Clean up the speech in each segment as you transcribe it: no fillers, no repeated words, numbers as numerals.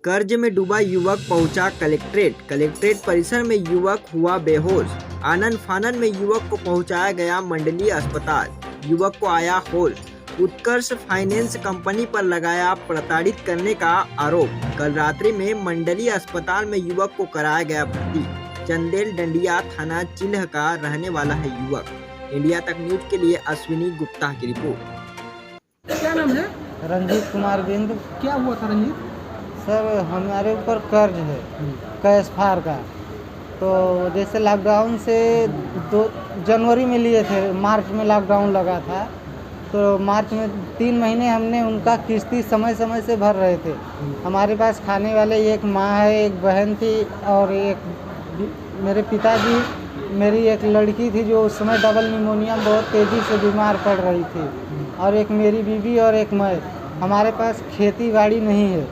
कर्ज में डूबा युवक पहुंचा कलेक्ट्रेट परिसर में युवक हुआ बेहोश। आनन फानन में युवक को पहुंचाया गया मंडलीय अस्पताल। युवक को आया होश। उत्कर्ष फाइनेंस कंपनी पर लगाया प्रताड़ित करने का आरोप। कल रात्रि में मंडलीय अस्पताल में युवक को कराया गया भर्ती। चंदेल डंडिया थाना चिल्ह का रहने वाला है युवक। इंडिया तक न्यूज के लिए अश्विनी गुप्ता की रिपोर्ट। क्या नाम है? रंजीत कुमार बिंद। क्या हुआ था रंजीत? सर हमारे ऊपर कर्ज है कैश फार का। तो जैसे लॉकडाउन से 2 जनवरी में लिए थे, मार्च में लॉकडाउन लगा था, तो मार्च में 3 महीने हमने उनका किस्ती समय समय से भर रहे थे। हमारे पास खाने वाले एक माँ है, एक बहन थी और एक मेरे पिताजी, मेरी एक लड़की थी जो उस समय डबल निमोनिया बहुत तेज़ी से बीमार पड़ रही थी, और एक मेरी बीवी और एक मैं। हमारे पास खेती बाड़ी नहीं है,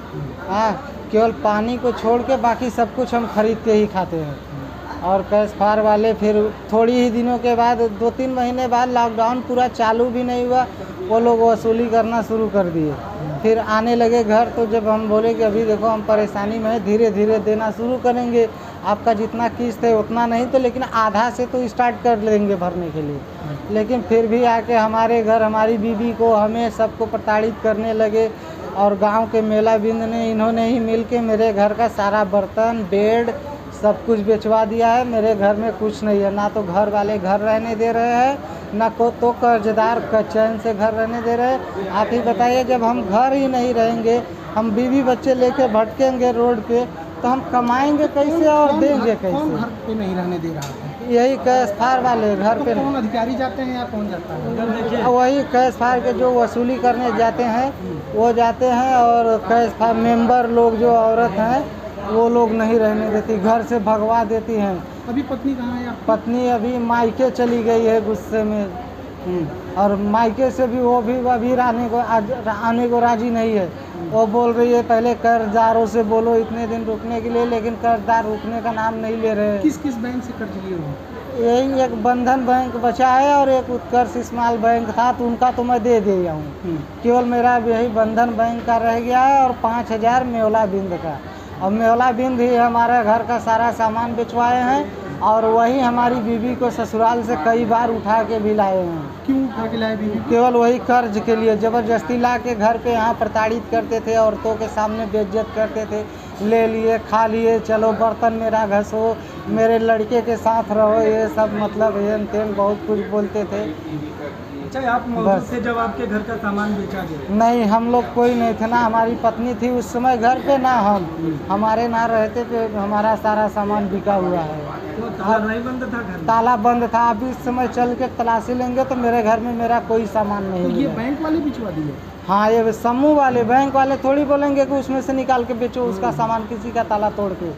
हाँ, केवल पानी को छोड़ के बाकी सब कुछ हम खरीद के ही खाते हैं। और कैश फार वाले फिर थोड़ी ही दिनों के बाद 2-3 महीने बाद लॉकडाउन पूरा चालू भी नहीं हुआ, वो लोग वसूली करना शुरू कर दिए। फिर आने लगे घर, तो जब हम बोले कि अभी देखो हम परेशानी में धीरे धीरे देना शुरू करेंगे, आपका जितना किस्त है उतना नहीं तो लेकिन आधा से तो स्टार्ट कर लेंगे भरने के लिए। लेकिन फिर भी आके हमारे घर हमारी बीवी को, हमें सबको प्रताड़ित करने लगे। और गांव के मेला बिंद ने, इन्होंने ही मिल के मेरे घर का सारा बर्तन, बेड सब कुछ बेचवा दिया है। मेरे घर में कुछ नहीं है, ना तो घर वाले घर रहने दे रहे हैं, ना को तो कर्जदार का चैन से घर रहने दे रहे हैं। आप ही बताइए, जब हम घर ही नहीं रहेंगे, हम बीवी बच्चे लेके भटकेंगे रोड पे, तो हम कमाएंगे कैसे और देंगे कैसे? कौन घर पे नहीं रहने दे रहा है? यही कैश फार वाले घर पे। कौन अधिकारी जाते हैं या कौन जाता है? वही कैश फार के जो वसूली करने जाते हैं वो जाते हैं, और कैश फार मेंबर लोग जो औरत हैं वो लोग नहीं रहने देती, घर से भगवा देती हैं। अभी पत्नी कहाँ है आपकी? पत्नी अभी मायके चली गई है गुस्से में, और मायके से भी वो भी अभी आने को राजी नहीं है। वो बोल रही है पहले कर्जदारों से बोलो इतने दिन रुकने के लिए, लेकिन कर्जदार रुकने का नाम नहीं ले रहे हैं। किस किस बैंक से कर्ज लिए हुए? यही एक बंधन बैंक बचा है और एक उत्कर्ष स्मॉल बैंक था, तो उनका तो मैं दे दिया हूँ। केवल मेरा यही बंधन बैंक का रह गया है, और 5000 मेवला बिंद का। और मेवला बिंद ही हमारे घर का सारा सामान बेचवाए हैं, और वही हमारी बीवी को ससुराल से कई बार उठा के भी लाए हैं। क्यों उठा के लाए बीवी? केवल वही कर्ज के लिए ज़बरदस्ती ला के घर पे यहाँ प्रताड़ित करते थे, औरतों के सामने बेइज्जत करते थे। ले लिए, खा लिए, चलो बर्तन मेरा घसो, मेरे लड़के के साथ रहो, ये सब मतलब हेन तेन बहुत कुछ बोलते थे। अच्छा, आप मौजूद थे जब आपके घर का सामान बेचा गया? नहीं, हम लोग कोई नहीं थे ना, हमारी पत्नी थी उस समय घर पे, ना हम, हमारे ना रहते थे, हमारा सारा सामान बिका हुआ है। तो ताला नहीं बंद था घर में? ताला बंद था। अभी इस समय चल के तलाशी लेंगे तो मेरे घर में मेरा कोई सामान नहीं तो ये है। बैंक वाले बिचवा दिए? हाँ, ये समूह वाले, बैंक वाले थोड़ी बोलेंगे कि उसमें से निकाल के बेचो उसका सामान किसी का ताला तोड़ के।